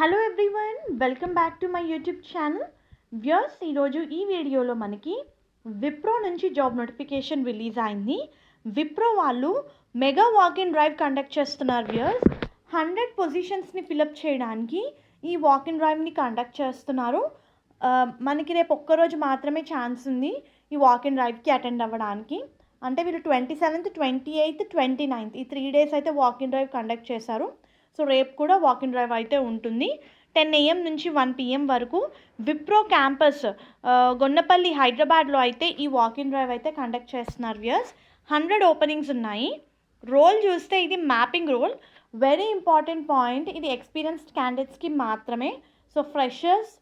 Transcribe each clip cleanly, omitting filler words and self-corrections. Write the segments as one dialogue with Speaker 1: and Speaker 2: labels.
Speaker 1: Hello everyone, welcome back to my YouTube channel. Viewers, ఈరోజు ఈ వీడియోలో మనకి విప్రో నుంచి జాబ్ నోటిఫికేషన్ రిలీజ్ అయింది. విప్రో వాళ్ళు mega walk in drive conduct చేస్తున్నారు. వ్యూయర్స్, 100 పొజిషన్స్ని ఫిలప్ చేయడానికి ఈ వాక్ ఇన్ డ్రైవ్ని కండక్ట్ చేస్తున్నారు. మనకి రేపు ఒక్కరోజు మాత్రమే ఛాన్స్ ఉంది ఈ వాక్ ఇన్ డ్రైవ్కి అటెండ్ అవ్వడానికి. అంటే వీళ్ళు 27th, 28th, 29th ఈ 3 days అయితే వాక్ ఇన్ డ్రైవ్ కండక్ట్ చేశారు. సో రేపు కూడా వాక్ ఇన్ డ్రైవ్ అయితే ఉంటుంది. 10 AM నుంచి 1 PM వరకు విప్రో క్యాంపస్ గొన్నపల్లి హైదరాబాద్లో అయితే ఈ వాక్ ఇన్ డ్రైవ్ అయితే కండక్ట్ చేస్తున్నారు. వ్యూయర్స్, 100 ఓపెనింగ్స్ ఉన్నాయి. రోల్ చూస్తే ఇది mapping role. Very important point, ఇది ఎక్స్పీరియన్స్డ్ క్యాండిడేట్స్కి మాత్రమే. సో ఫ్రెషర్స్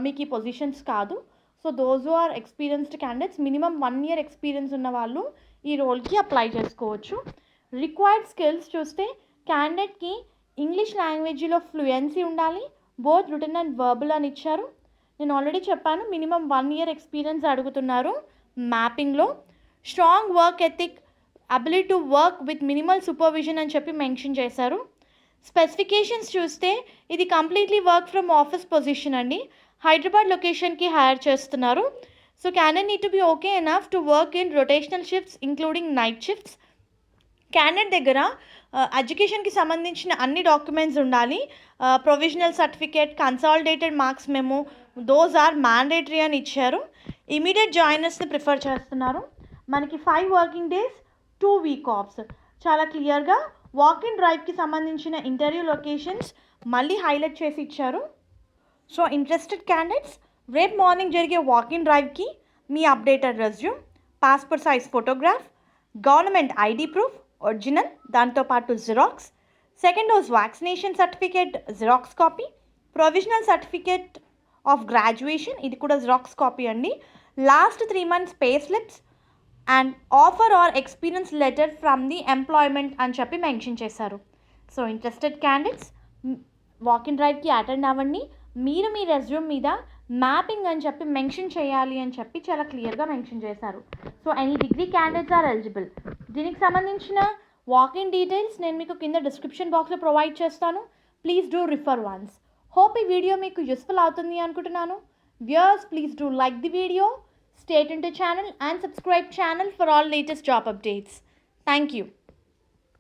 Speaker 1: మీకు ఈ పొజిషన్స్ కాదు. So those are experienced candidates, minimum 1 year experience ఉన్న వాళ్ళు ఈ రోల్కి అప్లై చేసుకోవచ్చు. రిక్వైర్డ్ స్కిల్స్ చూస్తే క్యాండిడేట్కి ఇంగ్లీష్ లాంగ్వేజ్లో ఫ్లూయెన్సీ ఉండాలి, బోత్ రిటన్ అండ్ వర్బల్ అని ఇచ్చారు. నేను ఆల్రెడీ చెప్పాను, మినిమం 1 year ఎక్స్పీరియన్స్ అడుగుతున్నారు మ్యాపింగ్లో. Strong work ethic, ability to work with minimal supervision అని చెప్పి మెన్షన్ చేశారు. స్పెసిఫికేషన్స్ చూస్తే ఇది completely work from office position అండి. హైదరాబాద్ లొకేషన్కి హైర్ చేస్తున్నారు. So candidate need to be okay enough to work in rotational shifts including night shifts. Candidate దగ్గర ఎడ్యుకేషన్కి సంబంధించిన అన్ని డాక్యుమెంట్స్ ఉండాలి. Provisional certificate, consolidated marks memo, those are mandatory అని ఇచ్చారు. ఇమీడియట్ జాయినర్స్ని ప్రిఫర్ చేస్తున్నారు. మనకి 5 working days, 2 week offs. చాలా క్లియర్గా వాక్ ఇన్ డ్రైవ్కి సంబంధించిన ఇంటర్వ్యూ లొకేషన్స్ మళ్ళీ హైలైట్ చేసి ఇచ్చారు. సో ఇంట్రెస్టెడ్ క్యాండిడేట్స్ రేపు మార్నింగ్ జరిగే వాక్ ఇన్ డ్రైవ్కి మీ updated resume, passport size photograph, government ID proof original, దాంతోపాటు xerox, second dose vaccination certificate xerox copy, provisional certificate of graduation ఇది కూడా జిరాక్స్ కాపీ అండి, last 3 months pay slips and offer or experience letter from the employment అని చెప్పి mention చేశారు. So interested candidates walk in డ్రైవ్కి attend అవ్వండి. మీరు మీ resume మీద మ్యాపింగ్ అని చెప్పి మెన్షన్ చేయాలి అని చెప్పి చాలా క్లియర్గా మెన్షన్ చేశారు. So any degree candidates are eligible. దీనికి సంబంధించిన వాక్-ఇన్ డీటెయిల్స్ నేను మీకు కింద డిస్క్రిప్షన్ బాక్స్లో ప్రొవైడ్ చేస్తాను. Please do refer once. Hope ఈ వీడియో మీకు యూస్ఫుల్ అవుతుంది అనుకుంటున్నాను. Viewers, please do like the video, stay tuned to channel and subscribe channel for all latest job updates. Thank you.